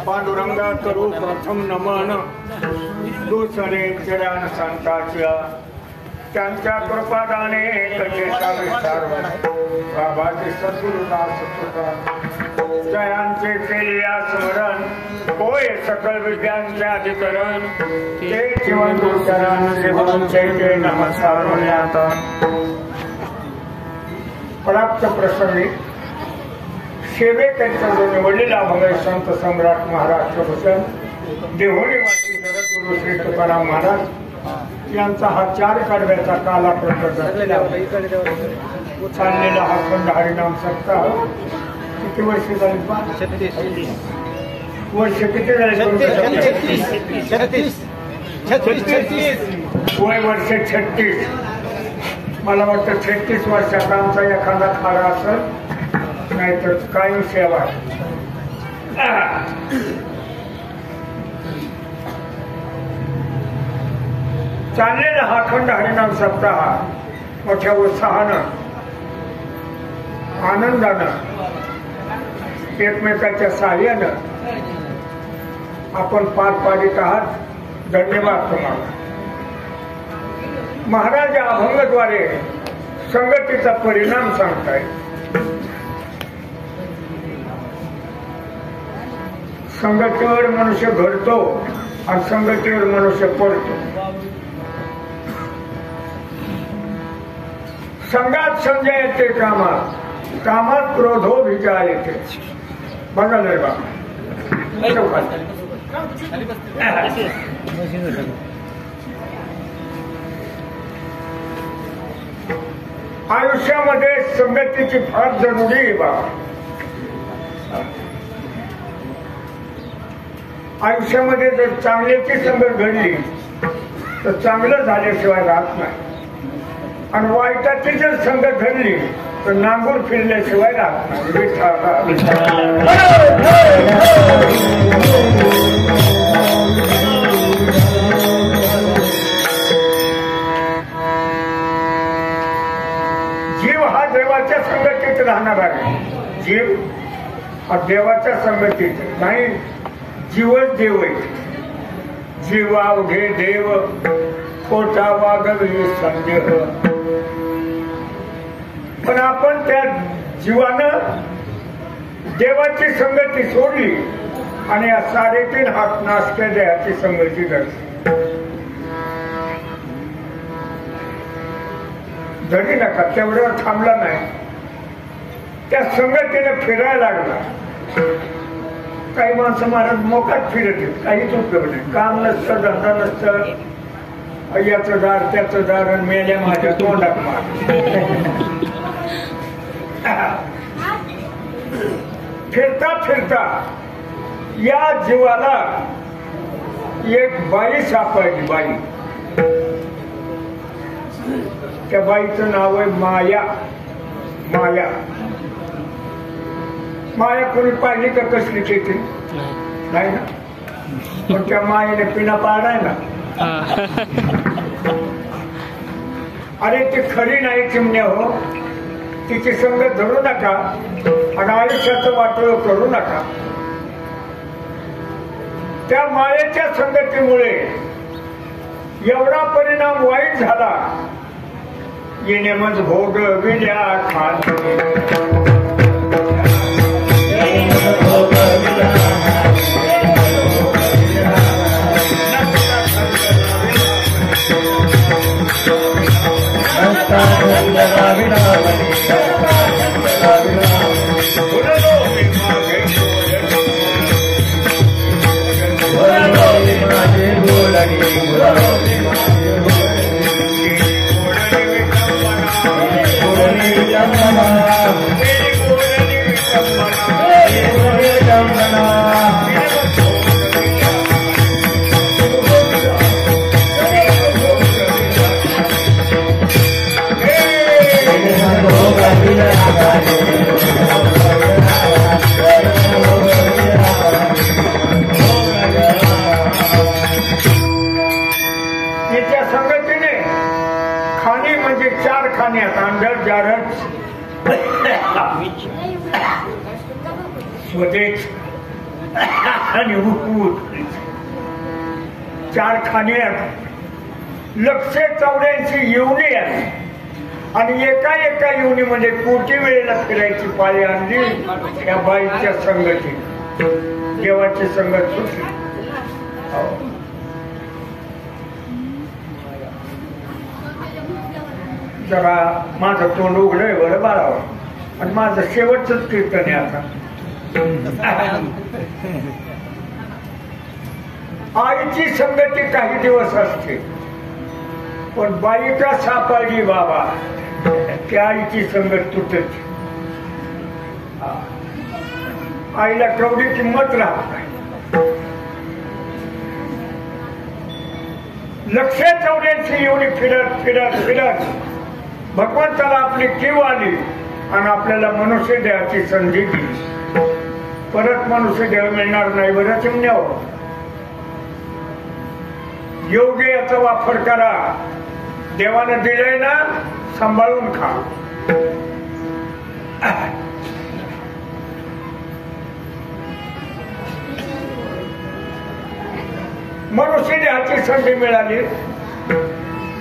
पांडुरंगा करू प्रथम नमन दुसरे चरण संताच्या त्यांच्या कृपादाने कथेचा विस्तार बाबाचे सद्गुरुदास जयांचे केले स्मरण होय सकल विद्यांचे अधिकरण ते जीवन गोचरण शिवंचे नमस्कार आता प्राप्त प्रसंगी सेवे त्यांचा जो निवडलेला भंग संत सम्राट महाराज भूषण देहोली माती जगद्गुरु श्री तुकाराम महाराज यांचा हा 4 कडव्याचा काला प्रकट चाललेला हा खंड हरिनाम सप्ताह किती वर्ष झाली? 36 वर्ष. किती झाले? 36 वय वर्ष 36. मला वाटतं 36 वर्षाचा आमचा एखादा खारा असेल नाहीतर कायम सेवा. चाललेला हा खंड हरिनाम सप्ताह मोठ्या उत्साहानं आनंदानं एकमेकांच्या सहाय्यानं आपण पार पाडित आहात. धन्यवाद तुम्हाला. महाराज अभंगद्वारे संगतीचा परिणाम सांगताय. संगतीवर मनुष्य घडतो आणि संगतीवर मनुष्य पडतो. संगात संजय येते कामात, कामात क्रोधो विचार येते. बघा रे बाबा. आयुष्यामध्ये संगतीची फार जरुरी आहे बाबा. आयुष्यामध्ये जर चांगल्याची संगत घडली तर चांगलं झाल्याशिवाय राहत नाही आणि वाईटाची जर संगत घडली तर नांगूर फिरल्याशिवाय राहत नाही. जीव हा देवाच्या संगतीत राहणार आहे. जीव हा देवाच्या संगतीत नाही. जीवच देव आहे. जीव अवघे देव खोटा वागवी संदेह. पण आपण त्या जीवानं देवाची संगती सोडली आणि या 3.5 हात नासक्या देहाची संगती धरी नका. तेवढ्यावर थांबला नाही. त्या संगतीने फिरायला लागला. काही माणसं महाराज मोकाट फिरत आहेत. काहीच उपयोग नाही. काम नसतं, धंदा नसतं. याचं दार त्याचं दार आणि मेल्या माझ्या तोंडात मार. फिरता फिरता या जीवाला एक बाई सापडली. बाई. त्या बाईचं नाव आहे माया. माया. माया कोणी पाहिली का कसली येते? नाही ना. पण त्या मायेने पिना पाडाय ना. अरे ती खरी नाही चिमण्या हो. तिची संगत धरू नका आणि आयुष्याचं वाटोळ करू नका. त्या मायेच्या संगतीमुळे एवढा परिणाम वाईट झाला. येणे मज भोग विल्या खात स्वदेश आणि 4 खाणे 184 योनी आली आणि एका एका योनीमध्ये कोटी वेळेला फिरायची पाळी आणली या बाईच्या संगती. देवाची संगत सुटली. जरा माझं तोंड उघडंय बरं बाळावर आणि माझं शेवटच कीर्तन आहे आता. आईची संगती काही दिवस असते पण बाईका सापाळली बाबा त्या आईची संगत तुटत. आईला केवढी किंमत राहत नाही. 184 एवढी फिरत फिरत फिरत भगवंताला आपली कीव आली आणि आपल्याला मनुष्य देहाची संधी दिली. परत मनुष्य देह मिळणार नाही बरं चिमण्यावर. योग्य याचा वापर करा. देवानं दिलंय ना सांभाळून खा. मनुष्य देहाची संधी मिळाली.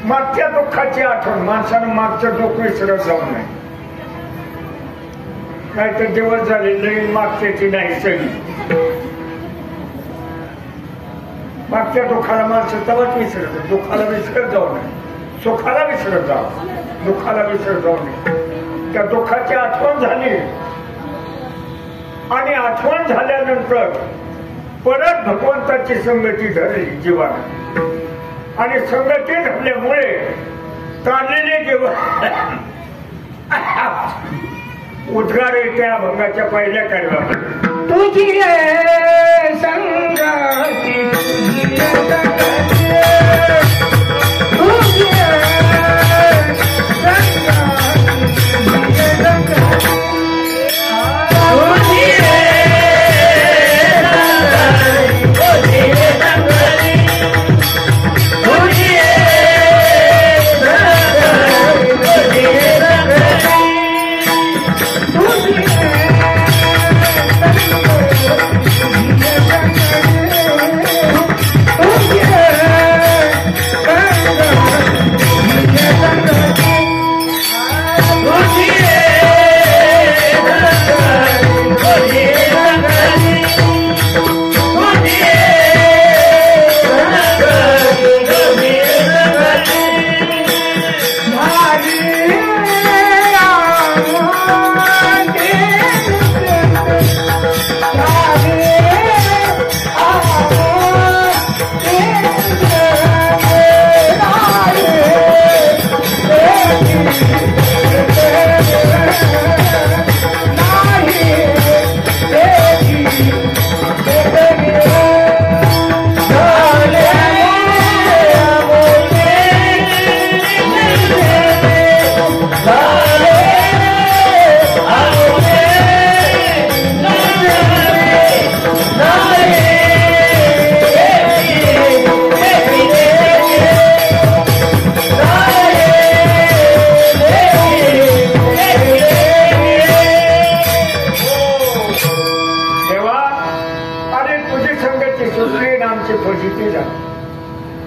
मागच्या दुःखाची आठवण माणसानं मागचं दुःख विसरत जाऊ नये. नाहीतर दिवस झाले नवीन मागच्याची नाही सगळी. मागच्या दुःखाला माणसं तवाच विसरत. दुःखाला विसरत जाऊ नये. सुखाला विसरत जाऊ. दुःखाला विसरत जाऊ नये. त्या दुःखाची आठवण झाली आणि आठवण झाल्यानंतर परत भगवंताची संगती धरली जीवाला आणि संगती धरल्यामुळे चाललेले जीवन उद्गार येते अभंगाच्या पहिल्या कडव्यामध्ये. तुझी संगती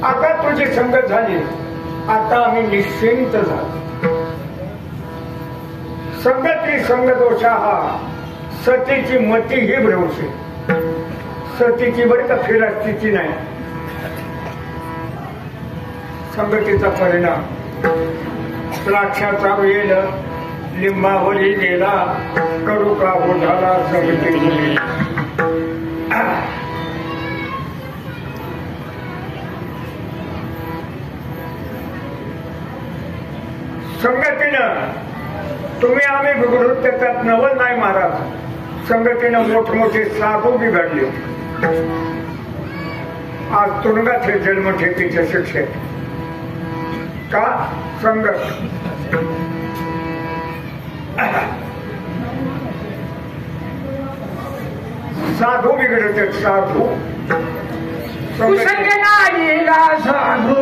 आता तुझी संगत झाली. आता आम्ही निश्चिंत झालो. संगती संगदोषा हा सतीची मती ही भ्रवशी. सतीची बरी का फिरास्तीची नाही. संगतीचा परिणाम द्राक्षाचा वेल लिंबावली गेला कडू का हो झाला संगती. संगतीनं तुम्ही आम्ही बिघडून त्याच्यात नवल नाही महाराज. संगतीनं मोठमोठे साधू बिघडले. आज तुरुंगात हे जन्मठेपीच्या शिक्षेत का संगत. साधू बिघडते साधू. साधू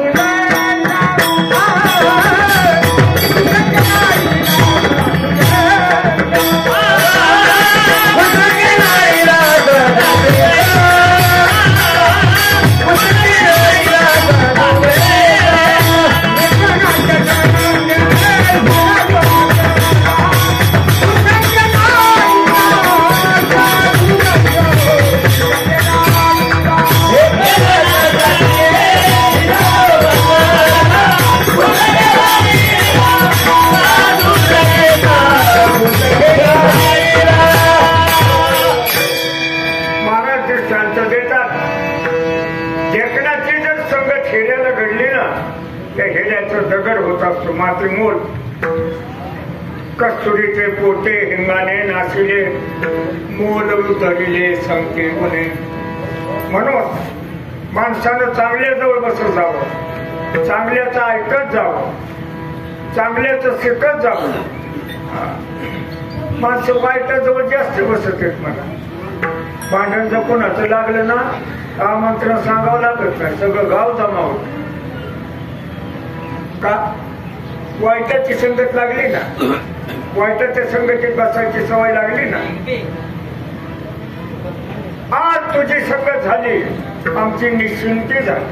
सोन्याचं दगड होत असतो माती मोल. कस्तुरीचे पोटे हिंगाने नाशिले मोल उतरिले संके गुणे. म्हणून माणसानं चांगल्याजवळ बसत जावं, चांगल्याचं ऐकत जावं, चांगल्याचं शिकत जावं. माणसं वाईटाजवळ जास्त बसत आहेत. मला भांडण जर कोणाचं लागलं ना आमंत्रण सांगावं लागत नाही, सगळं गाव जमा होत. का? वाईटाची संगत लागली ना, वाईटाच्या संगतीत बसायची सवय लागली ना. आज तुझी संगत झाली, आमची निश्चिंती झाली.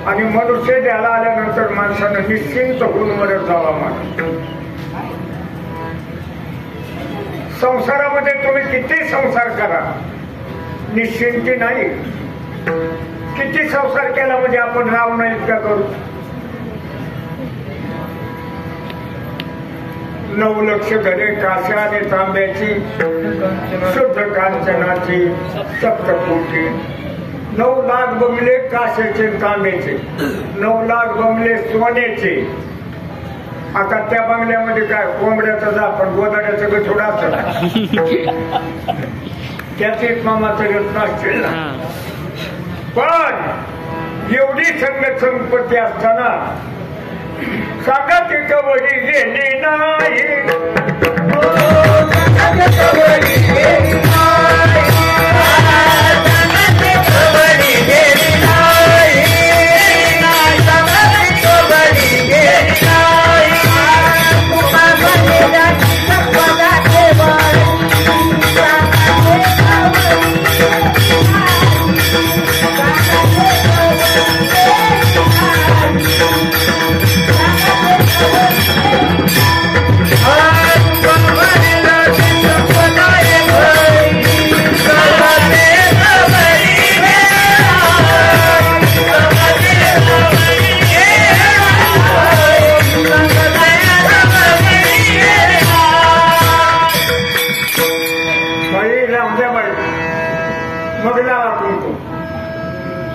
आणि मनुष्य द्यायला आल्यानंतर माणसानं निश्चिंत होऊन मरत जावा. मला संसारामध्ये तुम्ही किती संसार करा, निश्चिंती नाही. किती संसार केला म्हणजे आपण राव नाही इतका करू. 9 लक्ष घरे काश्या आणि तांब्याची, शुद्ध कांचनाची सप्तकोटी. 9 लाख बंगले काश्याचे तांब्याचे, 9 लाख बंगले सोन्याचे. आता त्या बंगल्यामध्ये काय कोंबड्याचं जाफर गोदाड्याचं गठोड असत, त्याच मामाचं रत्न असतील ना. पण एवढी संपत्ती असताना सांगा ती कवडी गेली नाही.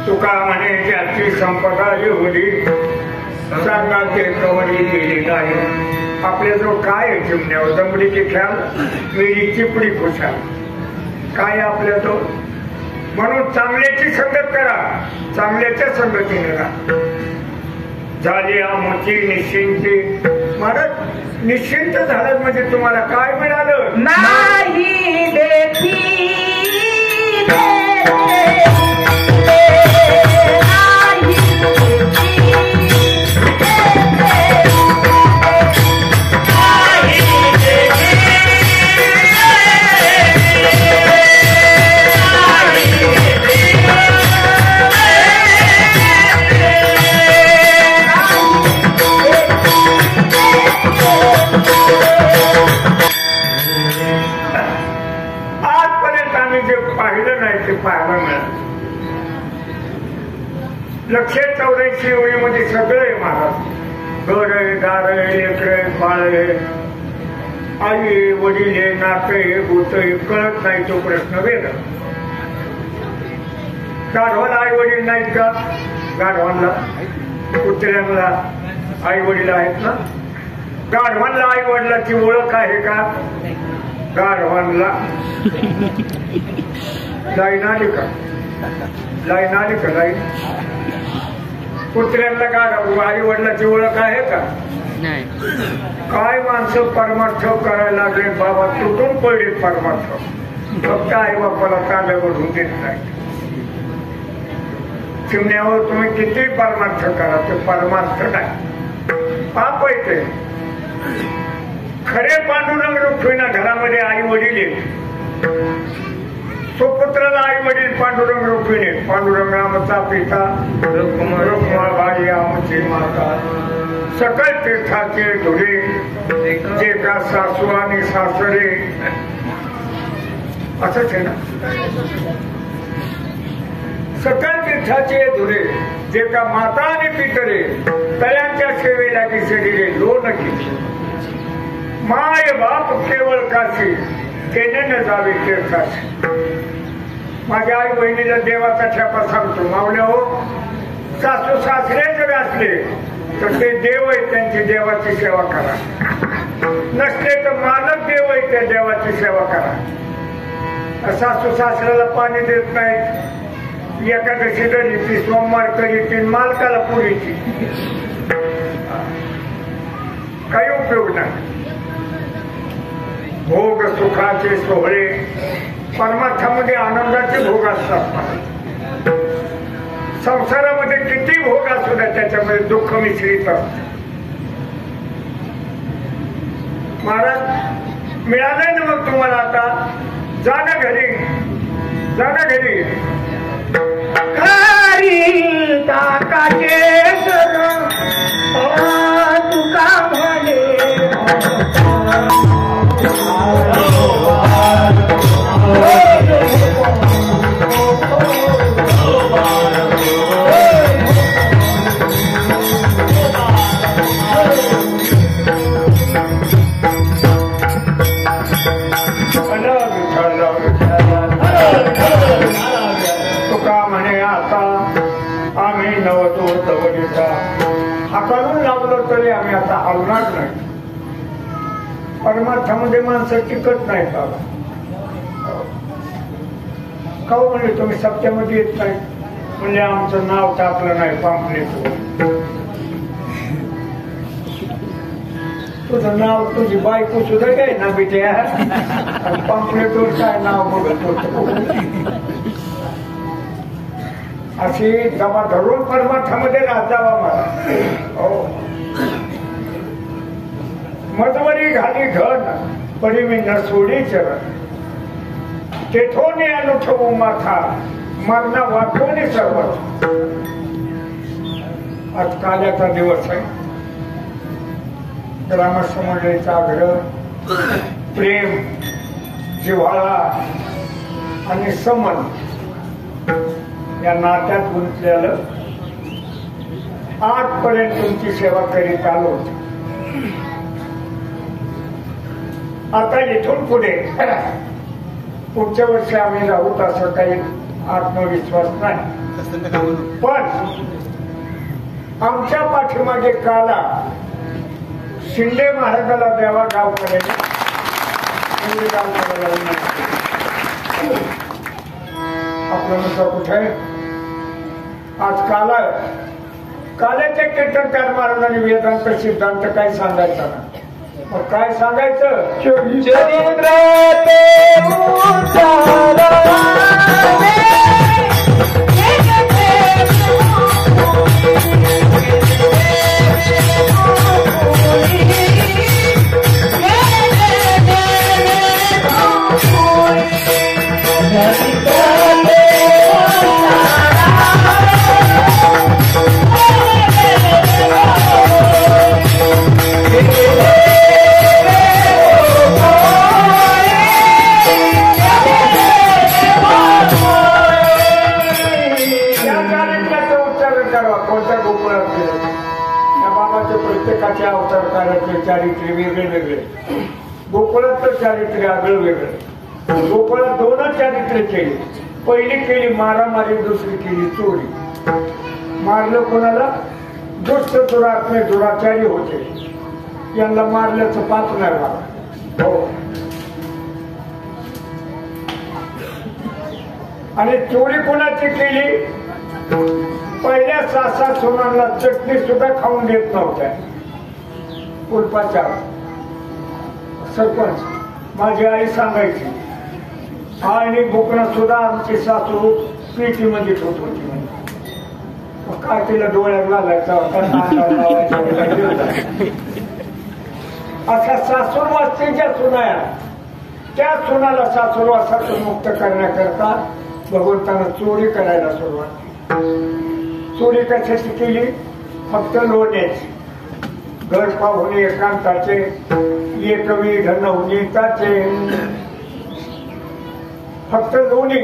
तुका म्हणे ज्याची संपदा एवढी सांगा ते कवडी गेली नाही. आपल्या जो काय आहे चिमण्यावर दमडीची ख्याल, मेरी चिपडी खुशाल, काय आपल्या तो. म्हणून चांगल्याची संगत करा, चांगल्याच्या संगतीने राहा. झाली आमची निश्चिंती. महाराज निश्चिंत झालं म्हणजे तुम्हाला काय मिळालं? नाही देखी पाहायला मिळालं. 184 ओळीमध्ये सगळं आहे महाराज. घर आहे, दार आहे, लेकर आहे, बाळ आहे, आई वडील आहे, नातं आहे, भूत आहे, कळत नाही तो प्रश्न वेगळा. गाढवाला आई वडील नाहीत का? गाढवांना कुत्र्यांना आई वडील आहेत ना. गाढवांना आई वडिलाची ओळख आहे का? गाढवांना लाईन आली का? लाईन आली का? लाईन. कुत्र्यांना गाढव आई वडिलाची ओळख आहे का? काय माणसं परमार्थ करायला लागले बाबा, तुटून पडले परमार्थ. फक्त आई बापाला तांब्यावर होऊन देत नाही. चिमण्यावर तुम्ही किती परमार्थ करा, ते परमार्थ नाही, पाप आहे ते. खरे पांडुरंग रुक्मिणा घरामध्ये आई वडील आहेत. सुपुत्राला आई वडील पांडुरंग रुक्मिणी. पांडुरंग आमचा पिता, रुक्माबाई आमची माता. सकळ तीर्थाचे धुरे, जे का सासू आणि सासरे असंच आहे ना. सकळ तीर्थाचे धुरे, जे का माता आणि पितरे, तयांच्या सेवेला की शरीरे लोन केली. माय बाप केवळ काशी, तेने न जावे तीर्थाशी. माझ्या आई बहिणीला देवाचा ठेपा सांगतो. मावल्या हो, सासू सासरे जर असले तर ते देव आहे, त्यांची देवाची सेवा करा. नसले तर मानक देव आहे, त्या देवाची सेवा करा. सासू सासऱ्याला पाणी देत नाहीत, एकादशी धरीची, सोमवार करीची, मालकाला पुरीची, काही उपयोग नाही. भोग सुखाचे सोहळे परमार्थामध्ये आनंदाचे भोग असतात. संसारामध्ये किती भोग असू द्या, त्याच्यामध्ये दुःख मिश्रित असतं. महाराज मिळालंय ना मग तुम्हाला, आता जा ना घरी, जा ना घरी. घरी ताकाचे सर तुका म्हणे तुका म्हणे आता आम्ही नवतो तवडीचा, हाकालून लावलं तरी आम्ही आता हलणार नाही. परमार्थामध्ये माणसं टिकत नाही का? काऊ म्हणजे तुम्ही सत्यामध्ये येत नाही, म्हणजे आमचं नाव टाकलं नाही पांपलेट. तुझं नाव, तुझी बायको सुद्धा काय ना बिट्या, पांपलेटवर काय नाव बघत होत. अशी जमा धरून परमार्थामध्ये राहत जावा मला. हो, मजवरी घाली घन पडी मी न सोडी चरण, तेथोने अनुठवू माथा मरणा वाटवणे सर्व. आज काल्याचा दिवस आहे. ग्रामस्थ मंडळीचा आग्रह, प्रेम, जिव्हाळा आणि समन या नात्यात गुंतलेलं आजपर्यंत तुमची सेवा करीत आलो. आता इथून पुढे पुढच्या वर्षी आम्ही राहूत असं काही आत्मविश्वास नाही. पण आमच्या पाठीमागे काला शिंदे महाराजाला द्यावा गाव करायला. आपलं नुसतं कुठे आहे आज? काल्याच्या कीर्तनकार महाराजांनी वेदांत सिद्धांत काय सांगायचा ना, मग काय सांगायचं? चरित्र प्रत्येकाचे अवतार कार्याचे चारित्र्य वेगळे वेगळे. गोकुळाचं चारित्र्य आगळं वेगळं. गोकुळात दोनच चारित्र्य केली. पहिली केली मारामारी, दुसरी केली चोरी. मारलं कोणाला? दुष्ट दुरात्मे दुराचारी होते, यांना मारल्याचं पाप नाही मला. हो, आणि चोरी कोणाची केली? पहिल्या सासा सोनांना चटणी सुद्धा खाऊन देत नव्हत्या. कुलपाच्या सरपंच माझी आई सांगायची, आणि बुकणं सुद्धा आमची सासू पेटीमध्ये ठेवत होती. काय तिला डोळ्यात घालायचा अशा सासूरवासीच्या सुनाया, त्या सुनाला सासूरवासातून मुक्त करण्याकरता भगवंतानं चोरी करायला सुरुवात केली. चोरी कशाची केली? फक्त लोण्याची. घर पाहुणे एकांताचे, एकवी धन उनीताचे, फक्त लोणी.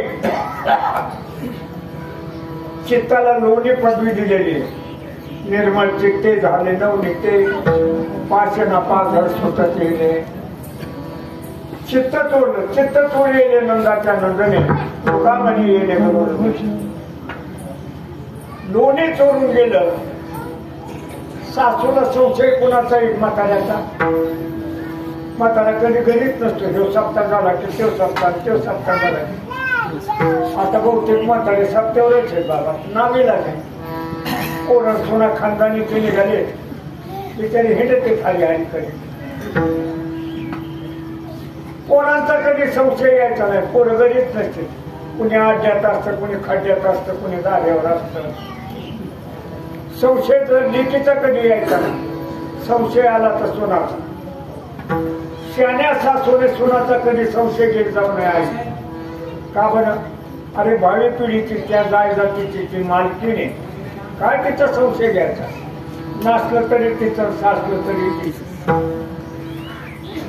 चित्ताला लोणी पदवी दिलेली. निर्मळ चित्ते झाले नवनीते, पाचना पाच सुटत येणे. चित्त चोरलं, चित्त चोर येणे नंदाच्या नंदने, तुका म्हणी येणे बरोबर. लोणी चोरून गेलं. सासूला संशय कुणाचा एक म्हाताऱ्याचा. म्हातारा कधी घरीच नसतो. देव सप्ताह झाला की तेव सप्ताह झाला की. आता बहुतेक म्हातारे सप्त्यावरच आहे बाबा, नावेला नाही. पोरं सोना खानदानी ते निघाले बिचारी हिंडते खाली आणि कधी. पोरांचा कधी संशय यायचा नाही. पोरं घरीच नसते. कुणी आड्यात असतं, कुणी खड्ड्यात असतं, कुणी दाऱ्यावर असतं. संशय तर लेकीचा कधी यायचा नाही. संशय आला तर सोनाचा. शाण्या सासूने सोनाचा कधी संशय घेत जाऊ नये आहे. का बरं? अरे भावी पिढीची त्या जायजातीची ती मालकीने काय तिचा संशय घ्यायचा. नाचलं तरी तिचं, सासलं तरी तिचं.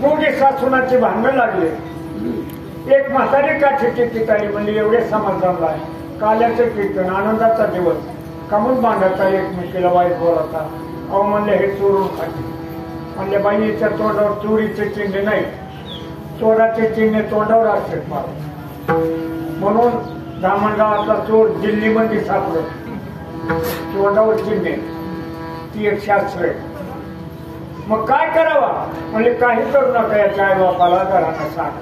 दोघे सासूनाची भांडणं लागले. एक म्हातारी काठी टिकीत आली म्हणजे एवढे समाधानला आहे. काल्याचं कीर्तन, आनंदाचा दिवस. कमून बांधायचा एकमेकीला वाईट बोलायचा. अहो म्हणले हे चोरून खाते. म्हणजे बाईच्या तोंडावर चोरीचे चिन्ह नाही, चोराचे चिन्ह तोंडावर असतात मला. म्हणून धामणगावातला चोर दिल्लीमध्ये सापडत, तोंडावर चिन्ह. ती एक शास्त्र आहे. मग काय करावा? म्हणजे काही करू नका. याच्या आई बापाला घरानं सांग.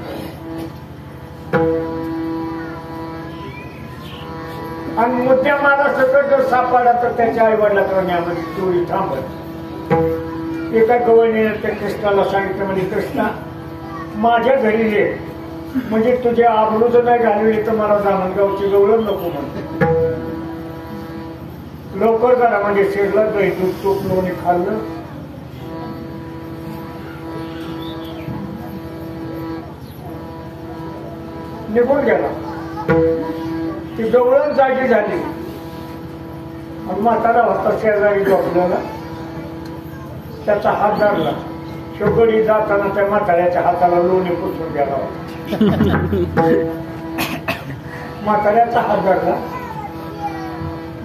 आणि मुद्द्या मला सकट जर सापडला तर त्याच्या आई वडिलांच्या न्यामध्ये चोरी थांबत. एका गवळणीने त्या कृष्णाला सांगितलं, म्हणजे कृष्णा माझ्या घरी ये, म्हणजे तुझ्या आबरू जर नाही घालवली तर मला धामणगावची गवळण नको म्हणते. लवकर करा म्हणजे शिरला दही दूध तूप लोणी खाल्लं. निघून गेला. ती गवळण जागी झाली. आणि म्हातारा होता शेजारी झोपलेला. त्याचा हात धरला. शेवगडी जाताना त्या म्हाताऱ्याच्या हाताला लोणी पुसून गेला होता. म्हाताऱ्याचा हात धरला.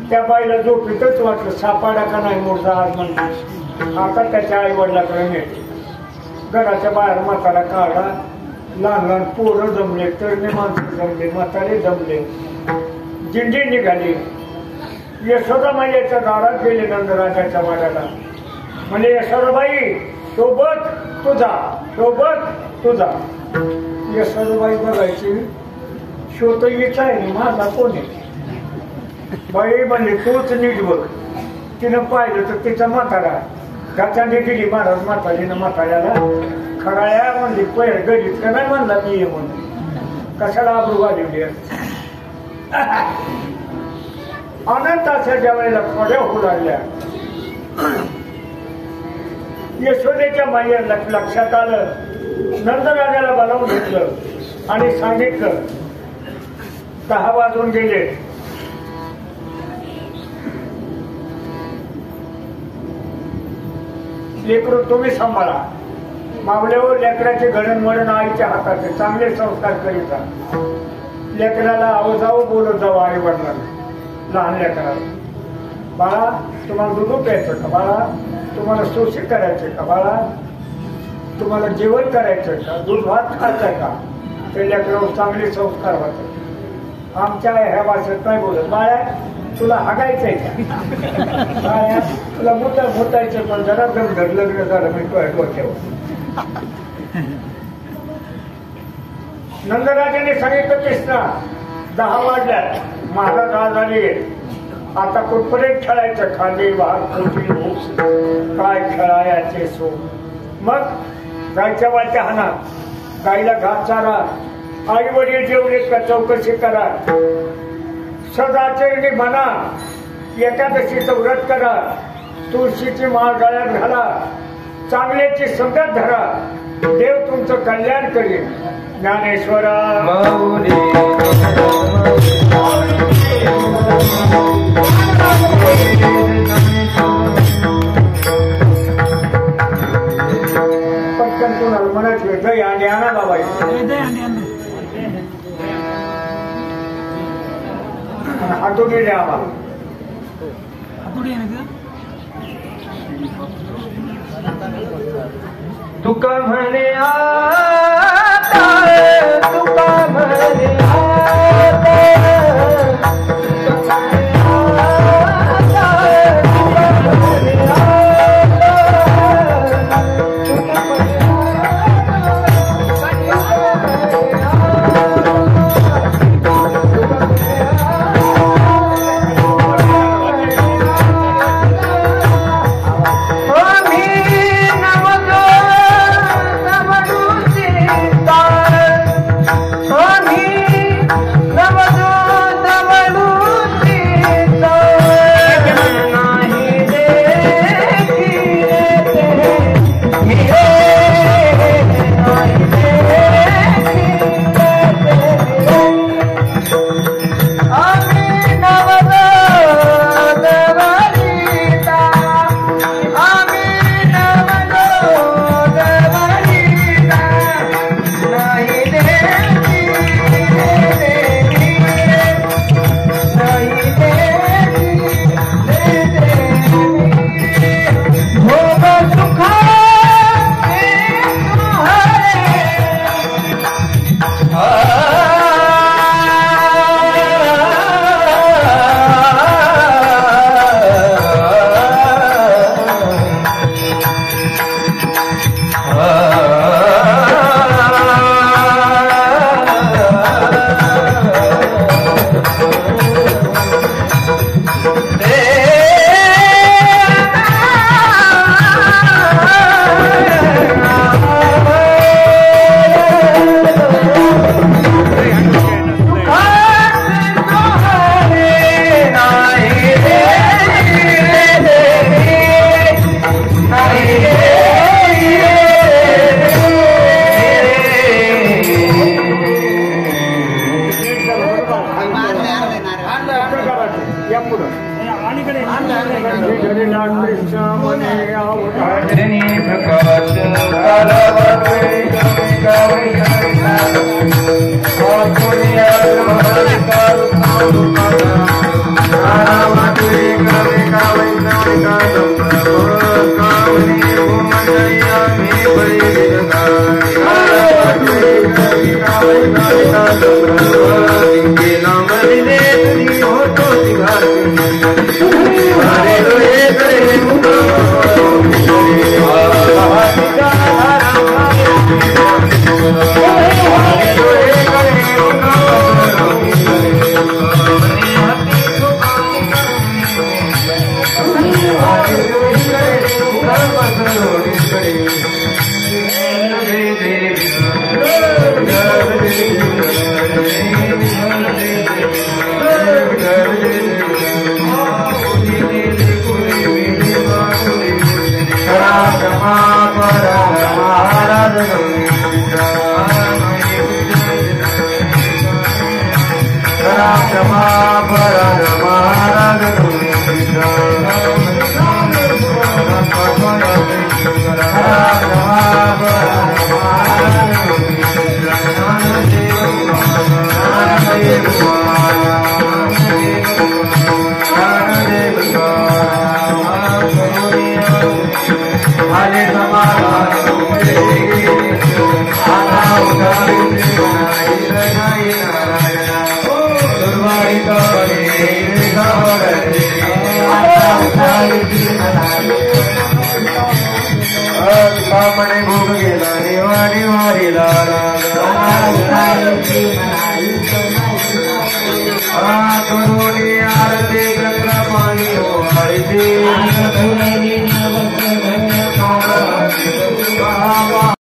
त्या बाईला झोपीतच वाटलं सापाडा का नाही मोठा आज म्हणतो. आता त्याच्या आई वडिलाकडे नेते. घराच्या बाहेर म्हातारा काढा. लहान लहान पोरं जमले, तरणे माणसं जमले, म्हातारे जमले. दिंडी निघाली. यशोदामाईच्या दारात गेले नंदराजाच्या वाड्याला. म्हणजे यशोदाबाई सोबत तुझा, सोबत तुझा. यशोदाबाई बघायची, शोतईचा आहे माझा कोण आहे. बाई म्हणली तूच नीट बघ. तिनं पाहिलं तर तिचा म्हातारा गाचांडी गेली. महाराज म्हातारीनं म्हाताऱ्याला खराया म्हणली पहिल्या घरीत का नाही म्हणला मी ये म्हणून. कशाला आबरू घालवली. अनंत अशा ज्या वेळेला खोड्या होऊ लागल्या, यशोदेच्या माईला लक्षात आलं. नंदराजाला बोलावून घेतलं आणि सांगितलं 10 वाजून गेले. लेकरू तुम्ही सांभाळा. मावल्यावर लेकराचे घडणमडण आईच्या हातात आहे. चांगले संस्कार करीत राहा. लेकराला आवाजावं बोलत जावं आई वडिलांना. लहान लेकराला बाळा तुम्हाला दूध प्यायचं का, बाळा तुम्हाला शोषण करायचंय का, बाळा तुम्हाला जेवण करायचंय का, दूध भात खायचंय का. ते लेकरावर चांगले संस्कार होतात. आमच्या ह्या भाषेत नाही बोलत. बाळा तुला हागायचंय का, बाळा तुला मोठायचं पण जरा जर घडलं जरा मी डोक्यावर. नंदराजाने सांगितलं कृष्णा 10 वाजल्यात. महाराज आज आले. आता कुठपर्यंत खेळायचं. खाली वाघ काय खेळायचे सो. मग गायच्या वाच्या हाना. गाईला घास चारा. आई वडील जेवले का चौकशी करा. सदाचरणी म्हणा. एकादशीचं व्रत करा. तुळशीची माळ गळ्यात घाला. चांगल्याची संगत धरा. देव तुमचं कल्याण करेल. ज्ञानेश्वरा पटकन कोणाला म्हणायचं दही अंडी आणा बाबा. हातोडी द्या आम्हाला. तुका म्हणे आता, तुका म्हणे आता, तुका म्हणे आता, तुका म्हणे आता. कृष्ण मने अवतार जनी प्रकाश कालवते गावे और पुण्य हरिकार आरामते गावे गावे गावनी उमैया मी बड़ी गावे के नाम ले तुझी हो तो मने भोग गेला निवाणी वारीला करुणी आरती गंगा पाणी हो आरती